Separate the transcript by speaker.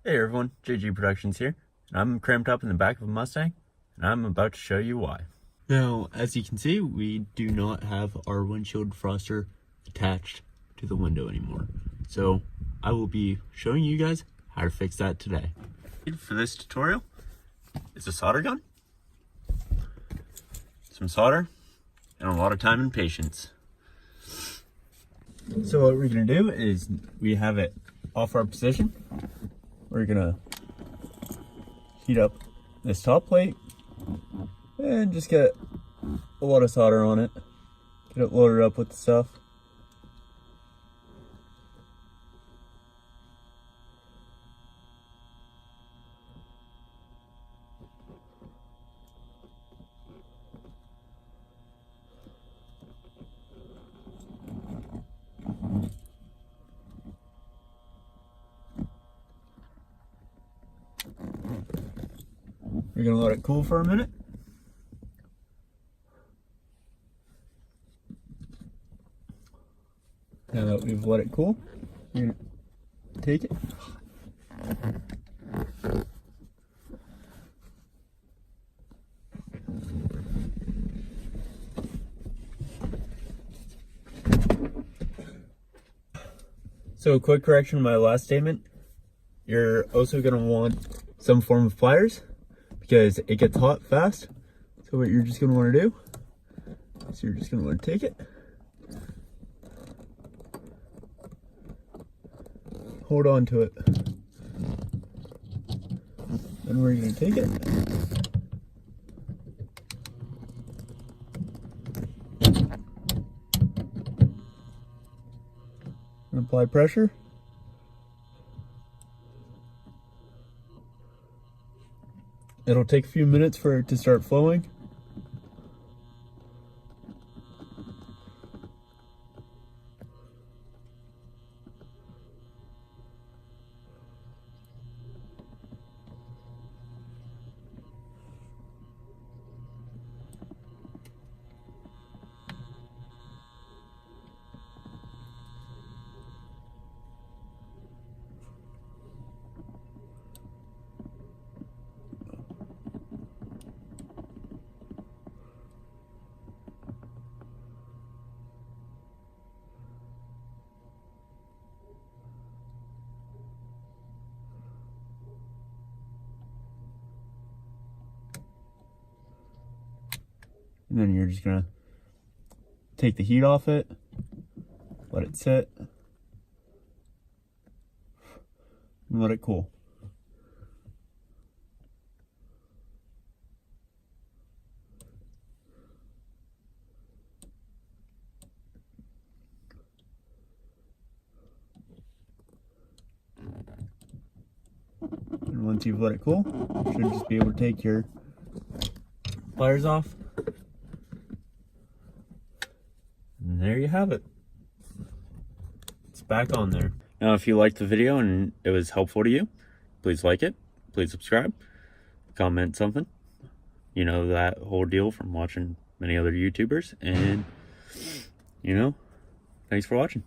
Speaker 1: Hey everyone, JG Productions here, and I'm cramped up in the back of a Mustang, and I'm about to show you why. Now, as you can see, we do not have our windshield defroster attached to the window anymore. So, I will be showing you guys how to fix that today. For this tutorial is a solder gun, some solder, and a lot of time and patience. So what we're gonna do is we have it off our position. We're gonna heat up this top plate and just get a lot of solder on it. Get it loaded up with the stuff. We're gonna let it cool for a minute. Now that we've let it cool, we're gonna take it. So a quick correction to my last statement. You're also gonna want some form of pliers because it gets hot fast. So what you're just gonna wanna do is you're just gonna wanna take it, hold on to it, then we're gonna take it, and apply pressure. It'll take a few minutes for it to start flowing. And then you're just gonna take the heat off it, let it sit, and let it cool. And once you've let it cool, you should just be able to take your pliers off. And there you have it. It's back on there. Now, if you liked the video and it was helpful to you, please like it, please subscribe, comment something. You know, that whole deal from watching many other YouTubers. And, you know, thanks for watching.